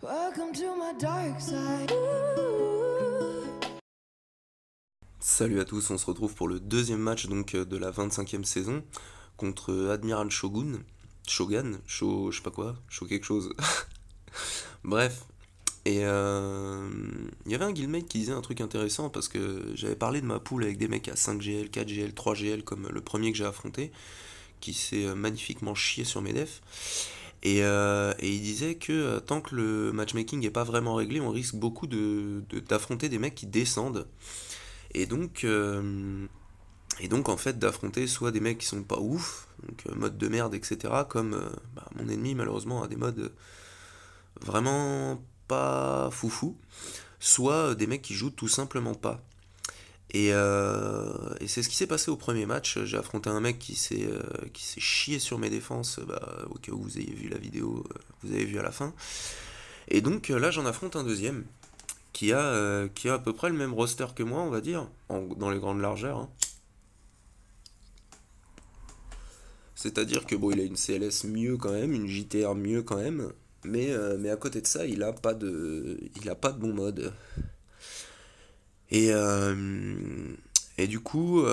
Welcome to my dark side. Salut à tous, on se retrouve pour le deuxième match donc de la 25e saison contre Admiral Shogun, je sais pas quoi, Show quelque chose. Bref, et il y avait un guildmate qui disait un truc intéressant parce que j'avais parlé de ma poule avec des mecs à 5GL, 4GL, 3GL comme le premier que j'ai affronté, qui s'est magnifiquement chié sur mes defs. Et il disait que tant que le matchmaking n'est pas vraiment réglé, on risque beaucoup d'affronter des mecs qui descendent. Et donc, euh, et donc en fait d'affronter soit des mecs qui sont pas ouf, donc mode de merde, etc. Comme mon ennemi malheureusement a des modes vraiment pas foufou, soit des mecs qui jouent tout simplement pas. Et c'est ce qui s'est passé au premier match. J'ai affronté un mec qui s'est chié sur mes défenses, au cas où vous ayez vu la vidéo, vous avez vu à la fin. Et donc là j'en affronte un deuxième qui a à peu près le même roster que moi, on va dire, dans les grandes largeurs, hein. C'est-à-dire que bon, il a une CLS mieux quand même, une JTR mieux quand même, mais à côté de ça, il a pas de bon mode. Et, euh, et du coup,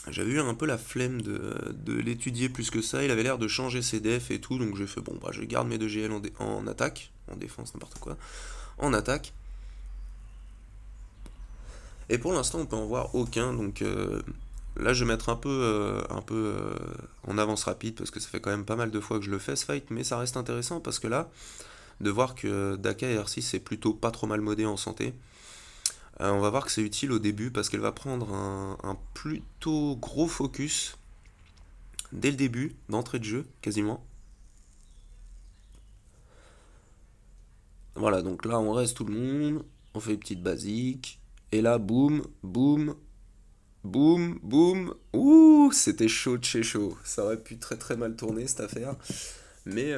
j'avais eu un peu la flemme de l'étudier plus que ça. Il avait l'air de changer ses defs et tout, donc j'ai fait bon, bah je garde mes 2 GL en attaque, en défense, n'importe quoi, en attaque. Et pour l'instant, on peut en voir aucun, donc là, je vais mettre un peu en avance rapide parce que ça fait quand même pas mal de fois que je le fais ce fight, mais ça reste intéressant parce que là, de voir que Daka R6 est plutôt pas trop mal modé en santé, on va voir que c'est utile au début parce qu'elle va prendre un plutôt gros focus dès le début, d'entrée de jeu, quasiment. Voilà, donc là, on reste tout le monde, on fait une petite basique, et là, boum, boum, boum, boum. Ouh, c'était chaud de chez chaud. Ça aurait pu très très mal tourner cette affaire. Mais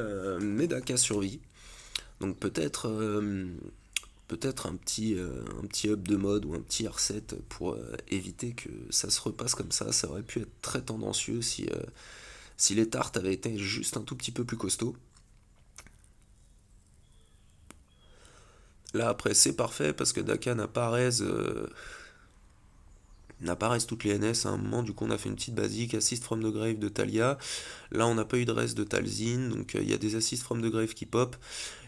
Daka survit. Donc peut-être un petit up de mode ou un petit reset pour éviter que ça se repasse comme ça. Ça aurait pu être très tendancieux si les tartes avaient été juste un tout petit peu plus costauds. Là après c'est parfait parce que Daka n'a pas raise toutes les NS à un moment, du coup on a fait une petite basique, assist from the grave de Talia. Là on n'a pas eu de raise de Talzin, donc il y a des assists from the grave qui pop.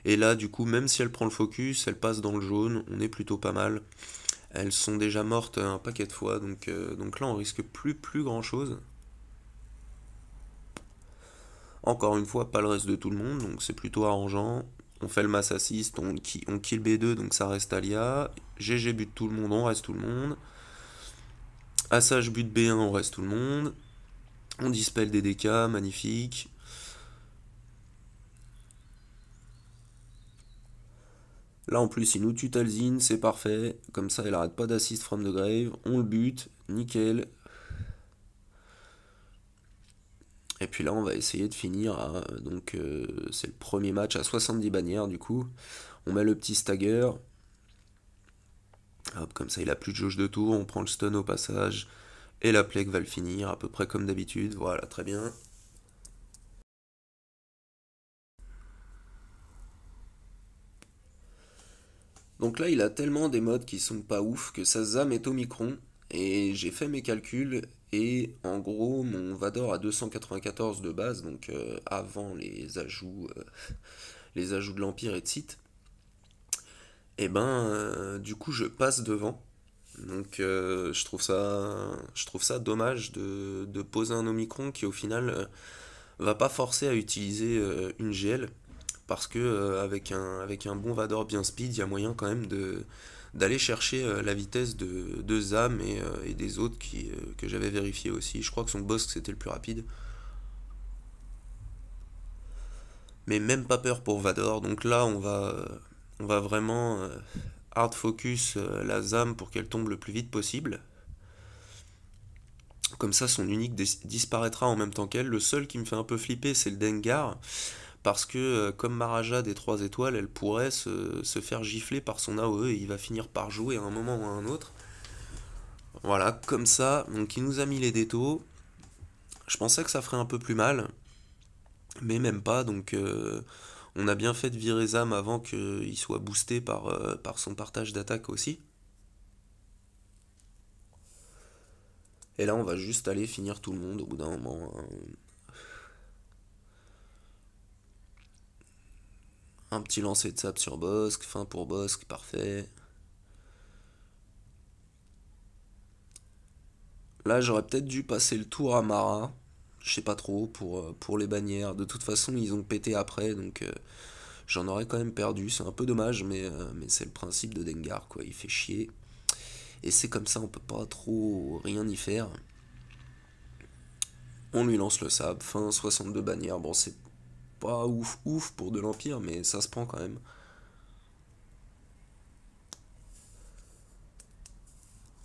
Et là du coup même si elle prend le focus, elle passe dans le jaune, on est plutôt pas mal. Elles sont déjà mortes un paquet de fois, donc là on risque plus grand chose. Encore une fois, pas le reste de tout le monde, donc c'est plutôt arrangeant. On fait le mass assist, on kill B2, donc ça reste Talia. GG bute tout le monde, on reste tout le monde. Assage but B1, on reste tout le monde. On dispel des DK, magnifique. Là en plus il nous tue Talzin, c'est parfait. Comme ça elle arrête pas d'assist from the grave. On le bute, nickel. Et puis là on va essayer de finir c'est le premier match à 70 bannières du coup. On met le petit stagger. Hop, comme ça il a plus de jauge de tour, on prend le stun au passage. Et la plague va le finir à peu près comme d'habitude. Voilà, très bien. Donc là, il a tellement des modes qui sont pas ouf que sa ZAM est au micron. Et j'ai fait mes calculs. Et en gros, mon Vador a 294 de base, donc avant les ajouts de l'Empire et de Sith. Et du coup, je passe devant. Donc je trouve ça dommage de poser un Omicron qui au final va pas forcer à utiliser une GL parce que avec un bon Vador bien speed, il y a moyen quand même d'aller chercher la vitesse de Zam et des autres que j'avais vérifié aussi. Je crois que son boss c'était le plus rapide. Mais même pas peur pour Vador. Donc là on va vraiment hard focus la Zam pour qu'elle tombe le plus vite possible. Comme ça son unique disparaîtra en même temps qu'elle. Le seul qui me fait un peu flipper c'est le Dengar. Parce que comme Maharaja des 3 étoiles, elle pourrait se faire gifler par son AOE et il va finir par jouer à un moment ou à un autre. Voilà, comme ça, donc il nous a mis les détos. Je pensais que ça ferait un peu plus mal, mais même pas, donc On a bien fait de virer Zam avant qu'il soit boosté par son partage d'attaque aussi. Et là, on va juste aller finir tout le monde au bout d'un moment, hein. Un petit lancer de sable sur Bosque, fin pour Bosque, parfait. Là, j'aurais peut-être dû passer le tour à Mara. Je sais pas trop, pour les bannières. De toute façon, ils ont pété après, donc j'en aurais quand même perdu. C'est un peu dommage, mais c'est le principe de Dengar, quoi. Il fait chier. Et c'est comme ça, on peut pas trop rien y faire. On lui lance le sable, fin 62 bannières. Bon, c'est pas ouf ouf pour de l'Empire, mais ça se prend quand même.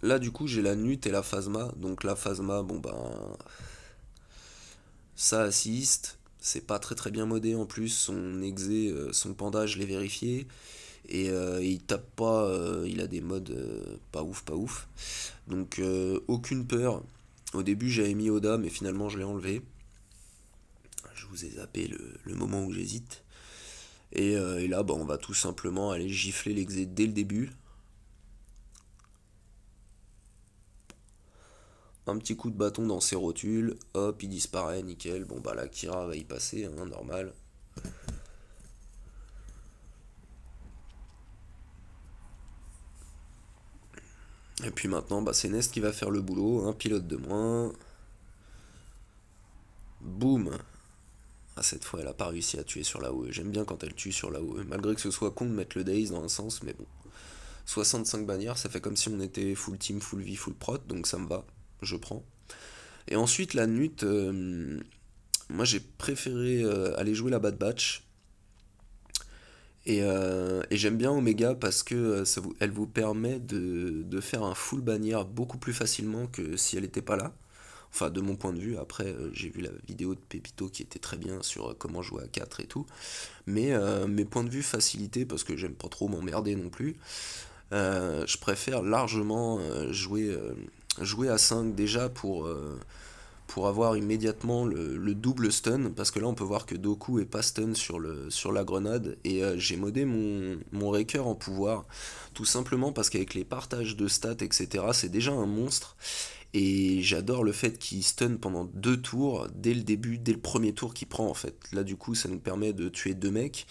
Là, du coup, j'ai la Nut et la Phasma. Donc la Phasma, bon ben, ça assiste. C'est pas très très bien modé en plus. Son exé, son panda, je l'ai vérifié. Et il tape pas, il a des modes pas ouf, pas ouf. Donc aucune peur. Au début j'avais mis Oda, mais finalement je l'ai enlevé. Je vous ai zappé le moment où j'hésite. Et là, bah, on va tout simplement aller gifler l'exé dès le début. Un petit coup de bâton dans ses rotules. Hop, il disparaît, nickel. Bon, bah la Kira va y passer, hein, normal. Et puis maintenant, bah, c'est Nest qui va faire le boulot. Un pilote de moins. Boum. Ah, cette fois, elle a pas réussi à tuer sur la OE. J'aime bien quand elle tue sur la OE. Malgré que ce soit con de mettre le Daze dans un sens, mais bon. 65 bannières, ça fait comme si on était full team, full vie, full prot, donc ça me va. Je prends. Et ensuite, la Nut, moi j'ai préféré aller jouer la Bad Batch. Et j'aime bien Omega parce que elle vous permet de faire un full bannière beaucoup plus facilement que si elle n'était pas là. Enfin, de mon point de vue, après, j'ai vu la vidéo de Pepito qui était très bien sur comment jouer à 4 et tout. Mais mes points de vue facilité, parce que j'aime pas trop m'emmerder non plus, je préfère largement jouer à 5 déjà pour avoir immédiatement le double stun, parce que là on peut voir que Doku est pas stun sur la grenade, et j'ai modé mon Raker en pouvoir, tout simplement parce qu'avec les partages de stats, etc., c'est déjà un monstre, et j'adore le fait qu'il stun pendant 2 tours, dès le début, dès le premier tour qu'il prend en fait. Là du coup ça nous permet de tuer 2 mecs,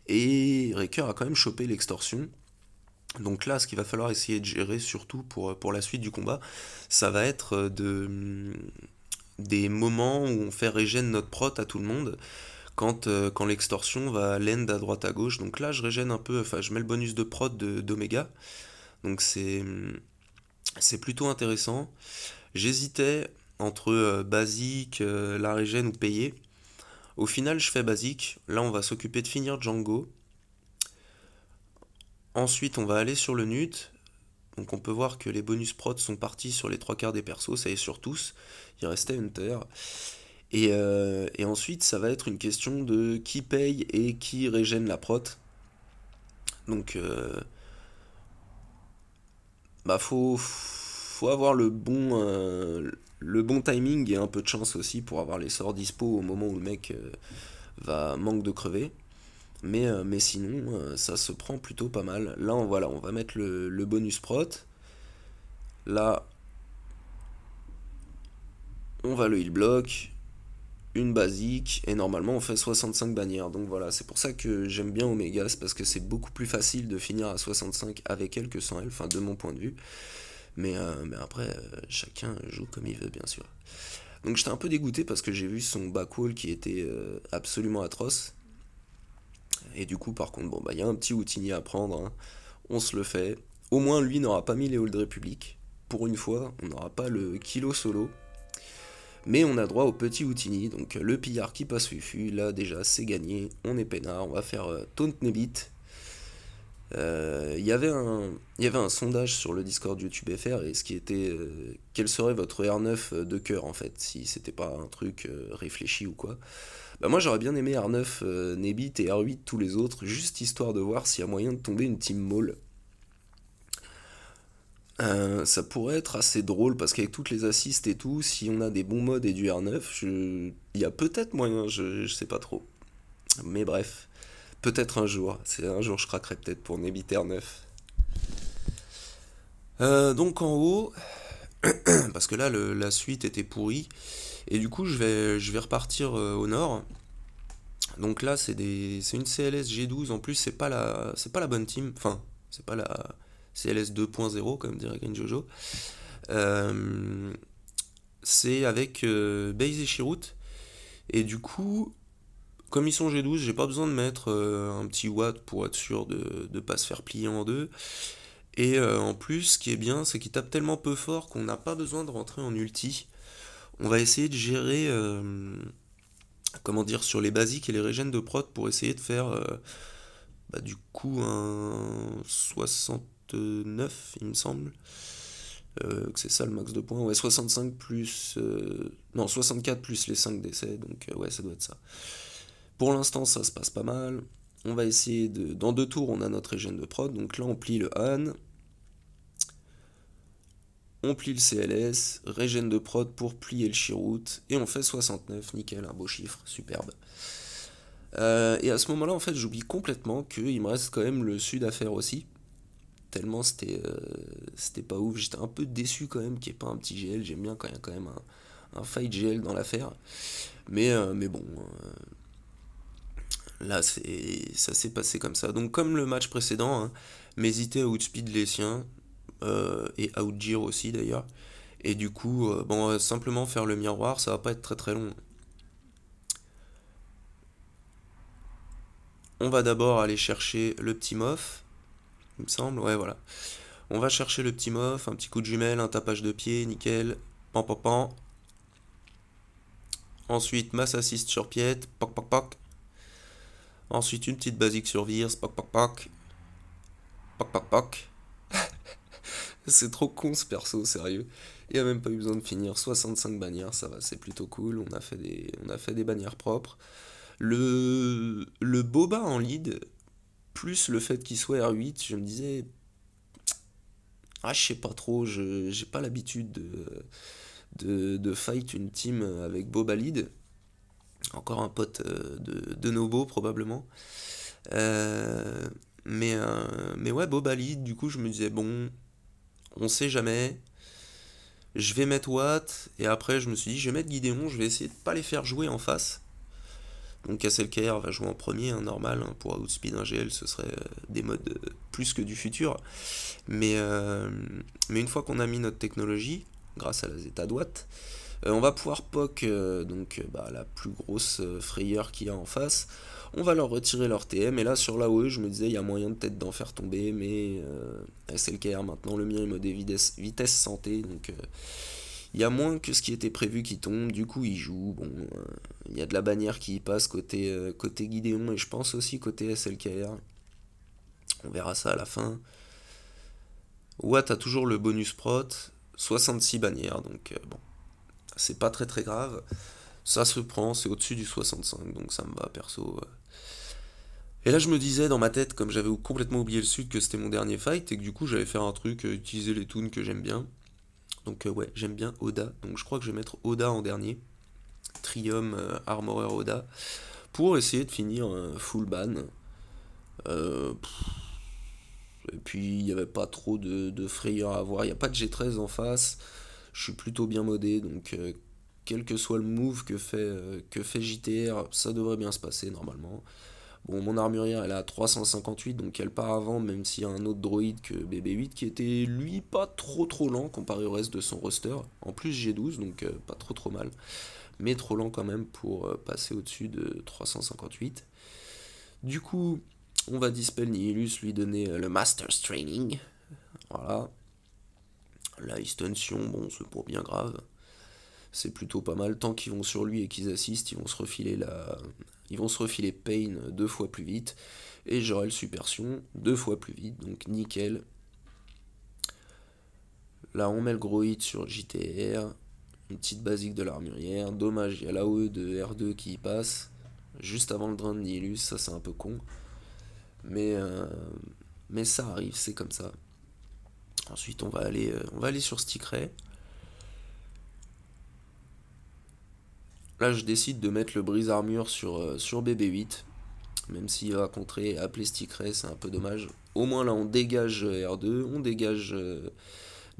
et Raker a quand même chopé l'extorsion. Donc là, ce qu'il va falloir essayer de gérer, surtout pour la suite du combat, ça va être des moments où on fait régène notre prot à tout le monde quand l'extorsion va land à droite à gauche. Donc là, je régène un peu, enfin, je mets le bonus de prot d'Omega. Donc c'est plutôt intéressant. J'hésitais entre basique, la régène ou payer. Au final, je fais basique. Là, on va s'occuper de finir Django. Ensuite, on va aller sur le Nut. Donc on peut voir que les bonus prods sont partis sur les 3 quarts des persos, ça y est sur tous. Il restait Hunter. Et ensuite, ça va être une question de qui paye et qui régène la prot. Donc, bah faut avoir le bon timing et un peu de chance aussi pour avoir les sorts dispo au moment où le mec manque de crever. Mais sinon, ça se prend plutôt pas mal. Là, voilà, on va mettre le bonus prot. Là, on va le heal block, une basique, et normalement on fait 65 bannières. Donc voilà, c'est pour ça que j'aime bien Omega, c'est parce que c'est beaucoup plus facile de finir à 65 avec elle que sans elle, enfin de mon point de vue. Mais après, chacun joue comme il veut, bien sûr. Donc j'étais un peu dégoûté parce que j'ai vu son backwall qui était absolument atroce. Et du coup, par contre, bon, bah, il y a un petit Houtini à prendre, hein. On se le fait. Au moins, lui n'aura pas mis les Hold République. Pour une fois, on n'aura pas le kilo solo. Mais on a droit au petit Houtini, donc le pillard qui passe fufu. Là, déjà, c'est gagné. On est peinard. On va faire Taunt Nebit. Il y avait un sondage sur le Discord YouTube FR, et ce qui était quel serait votre R9 de cœur en fait, si c'était pas un truc réfléchi ou quoi. Bah moi j'aurais bien aimé R9 Nebit et R8 tous les autres, juste histoire de voir s'il y a moyen de tomber une team Maul. Ça pourrait être assez drôle parce qu'avec toutes les assists et tout, si on a des bons modes et du R9, il y a peut-être moyen, je sais pas trop. Mais bref. Peut-être un jour. C'est un jour je craquerai peut-être pour Nebiter 9. Donc en haut, parce que là la suite était pourrie, et du coup je vais repartir au nord. Donc là c'est une CLS G12 en plus, c'est pas la bonne team, enfin c'est pas la CLS 2.0 comme dirait Green Jojo. Euh, c'est avec Base et Chirrut, et du coup comme ils sont G12, j'ai pas besoin de mettre un petit watt pour être sûr de ne pas se faire plier en deux. Et en plus, ce qui est bien, c'est qu'il tape tellement peu fort qu'on n'a pas besoin de rentrer en ulti. On va essayer de gérer, comment dire, sur les basiques et les régènes de prot pour essayer de faire du coup un 69, il me semble. Que c'est ça le max de points. Ouais, 65 plus. Non, 64 plus les 5 d'essai, donc ouais, ça doit être ça. Pour l'instant, ça se passe pas mal. On va essayer de. Dans 2 tours, on a notre régène de prod, donc là on plie le Han. On plie le CLS, régène de prod pour plier le Chirrut, et on fait 69, nickel, un beau chiffre, superbe. Et à ce moment-là, en fait, j'oublie complètement qu'il me reste quand même le sud à faire aussi, tellement c'était pas ouf, j'étais un peu déçu quand même qu'il n'y ait pas un petit GL, j'aime bien quand il y a quand même un fight GL dans l'affaire, mais bon, là ça s'est passé comme ça. Donc comme le match précédent, hein, m'hésiter à outspeed les siens, et outgear aussi d'ailleurs. Et du coup, bon, simplement faire le miroir, ça va pas être très très long. On va d'abord aller chercher le petit mof, il me semble, ouais voilà. On va chercher le petit mof, un petit coup de jumelle, un tapage de pied, nickel, pan pan pan. Ensuite, mass assist sur pied, poc poc poc. Ensuite, une petite basique sur Virs, poc poc poc, poc poc poc. C'est trop con ce perso, sérieux. Il a même pas eu besoin de finir 65 bannières, ça va, c'est plutôt cool. On a fait des bannières propres. Le boba en lead, plus le fait qu'il soit R8, je me disais, ah, je sais pas trop, j'ai pas l'habitude de fight une team avec boba lead. Encore un pote de Nobo, probablement. Euh, mais ouais, boba lead, du coup, je me disais, bon, on sait jamais. Je vais mettre Watt, et après, je me suis dit, je vais mettre Gideon, je vais essayer de pas les faire jouer en face. Donc SLKR va jouer en premier, hein, normal, hein, pour outspeed un GL, ce serait des modes plus que du futur. Mais une fois qu'on a mis notre technologie, grâce à la Zeta Watt, on va pouvoir poke donc la plus grosse frayeur qu'il y a en face. On va leur retirer leur TM, et là sur l'AOE je me disais il y a moyen de peut-être d'en faire tomber, mais SLKR maintenant, le mien est modé vitesse santé, donc il y a moins que ce qui était prévu qui tombe, du coup il joue, bon, il y a de la bannière qui y passe côté Gideon, et je pense aussi côté SLKR, on verra ça à la fin. Watt a toujours le bonus prot, 66 bannières, donc bon, c'est pas très très grave, ça se prend, c'est au-dessus du 65, donc ça me va perso. Et là je me disais dans ma tête, comme j'avais complètement oublié le sud, que c'était mon dernier fight, et que du coup j'allais faire un truc, utiliser les toons que j'aime bien. Donc ouais, j'aime bien Oda, donc je crois que je vais mettre Oda en dernier. Trium Armorer Oda, pour essayer de finir full ban. Euh, et puis il n'y avait pas trop de frayeur à avoir, il n'y a pas de G13 en face, je suis plutôt bien modé, donc quel que soit le move que fait JTR, ça devrait bien se passer normalement. Bon, mon armurière elle est à 358, donc elle part avant, même s'il y a un autre droïde que BB8 qui était lui pas trop trop lent comparé au reste de son roster. En plus G12, donc pas trop trop mal, mais trop lent quand même pour passer au-dessus de 358. Du coup, on va dispel Nihilus, lui donner le Master's Training. Voilà. La Sion, bon, c'est pas bien grave. C'est plutôt pas mal. Tant qu'ils vont sur lui et qu'ils assistent, ils vont se refiler Pain 2 fois plus vite. Et j'aurai le Supersion 2 fois plus vite. Donc nickel. Là, on met le gros hit sur JTR. Une petite basique de l'armurière. Dommage, il y a l'AOE de R2 qui y passe. Juste avant le drain de Nihilus, ça c'est un peu con. Mais ça arrive, c'est comme ça. Ensuite, on va aller sur Stickray. Là, je décide de mettre le brise-armure sur BB8. Même s'il va contrer et appeler stick ray, c'est un peu dommage. Au moins là on dégage R2, on dégage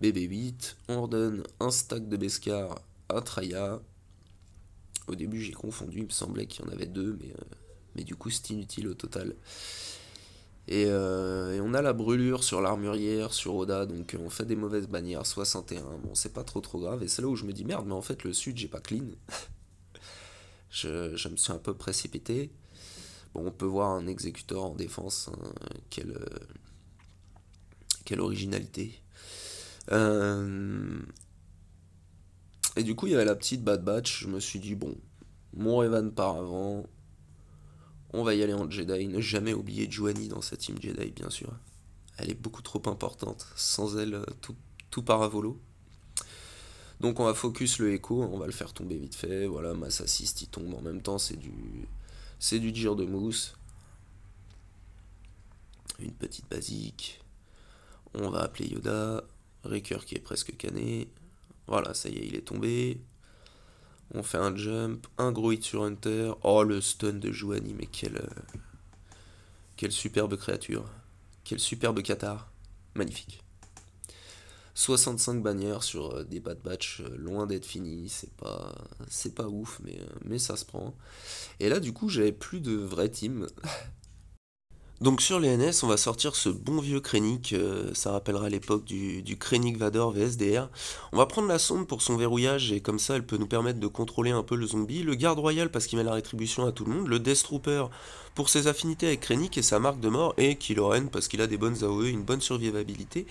BB8, on redonne un stack de Beskar à Traya. Au début j'ai confondu, il me semblait qu'il y en avait deux, mais du coup c'est inutile au total. Et on a la brûlure sur l'armurière, sur Oda, donc on fait des mauvaises bannières, 61, bon c'est pas trop grave, et c'est là où je me dis merde, mais en fait le sud j'ai pas clean. je me suis un peu précipité. Bon, on peut voir un exécuteur en défense, hein, quelle originalité. Et du coup il y avait la petite bad batch, je me suis dit bon, mon Revan part avant, on va y aller en Jedi, ne jamais oublier Juani dans sa team Jedi bien sûr. Elle est beaucoup trop importante, sans elle tout part à volo. Donc on va focus le Echo, on va le faire tomber vite fait, voilà, Mass Assist il tombe en même temps, c'est du gir de mousse. Une petite basique. On va appeler Yoda, Raker qui est presque cané. Voilà, ça y est, il est tombé. On fait un jump, un gros hit sur Hunter. Oh, le stun de Juani, mais quelle superbe créature. Quel superbe Qatar. Magnifique. 65 bannières sur des bad batch, loin d'être fini. C'est pas ouf, mais ça se prend. Et là, du coup, j'avais plus de vraie team. Donc sur les NS, on va sortir ce bon vieux Krennic, ça rappellera l'époque du Krennic Vador VSDR. On va prendre la sonde pour son verrouillage et comme ça elle peut nous permettre de contrôler un peu le zombie. Le garde royal parce qu'il met la rétribution à tout le monde. Le Death Trooper pour ses affinités avec Krennic et sa marque de mort. Et Kylo Ren parce qu'il a des bonnes AOE, une bonne survivabilité.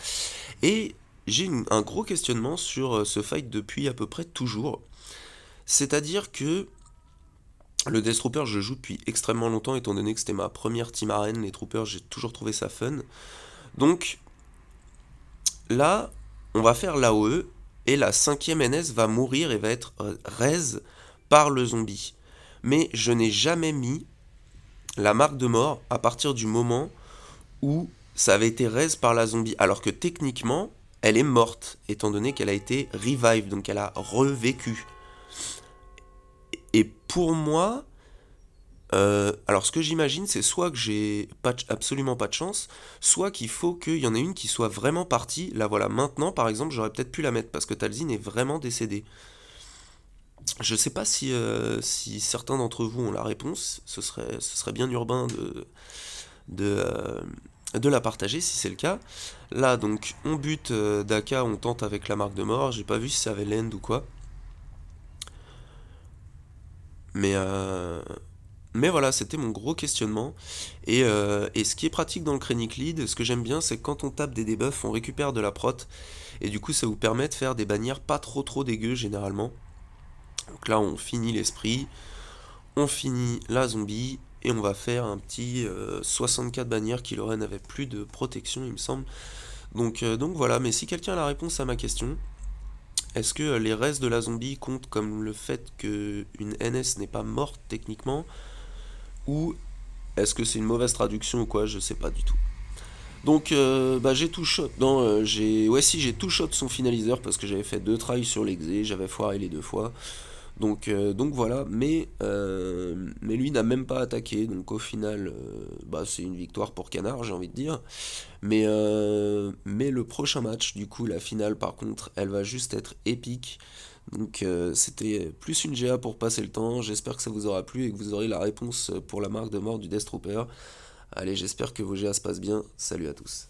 Et j'ai un gros questionnement sur ce fight depuis à peu près toujours. C'est-à-dire que le Death Trooper, je joue depuis extrêmement longtemps, étant donné que c'était ma première team arène. Les Troopers, j'ai toujours trouvé ça fun. Donc, là, on va faire l'AOE, et la 5ème NS va mourir et va être raise par le zombie. Mais je n'ai jamais mis la marque de mort à partir du moment où ça avait été raise par la zombie. Alors que techniquement, elle est morte, étant donné qu'elle a été revive, donc elle a revécu. Et pour moi, alors ce que j'imagine, c'est soit que j'ai absolument pas de chance, soit qu'il faut qu'il y en ait une qui soit vraiment partie. Là voilà, maintenant par exemple, j'aurais peut-être pu la mettre parce que Talzin est vraiment décédé. Je sais pas si certains d'entre vous ont la réponse, ce serait bien urbain de la partager si c'est le cas. Là donc, on bute Daka, on tente avec la marque de mort, j'ai pas vu si ça avait l'end ou quoi. Mais voilà, c'était mon gros questionnement. Et ce qui est pratique dans le Krennic Lead, ce que j'aime bien, c'est que quand on tape des debuffs, on récupère de la prot. Et du coup, ça vous permet de faire des bannières pas trop dégueu généralement. Donc là, on finit l'esprit, on finit la zombie, et on va faire un petit 64 bannières qui Kylo Ren n'avait plus de protection, il me semble. Donc voilà, mais si quelqu'un a la réponse à ma question, est-ce que les restes de la zombie comptent comme le fait qu'une NS n'est pas morte techniquement? Ou est-ce que c'est une mauvaise traduction ou quoi? Je sais pas du tout. Donc j'ai tout shot. Non, j'ai tout shot son finaliseur parce que j'avais fait 2 tries sur l'exé, j'avais foiré les 2 fois. Donc voilà, mais lui n'a même pas attaqué, donc au final, c'est une victoire pour Canard, j'ai envie de dire. Mais le prochain match, du coup, la finale, par contre, elle va juste être épique. Donc c'était plus une GA pour passer le temps, j'espère que ça vous aura plu et que vous aurez la réponse pour la marque de mort du Death Trooper. Allez, j'espère que vos GA se passent bien, salut à tous.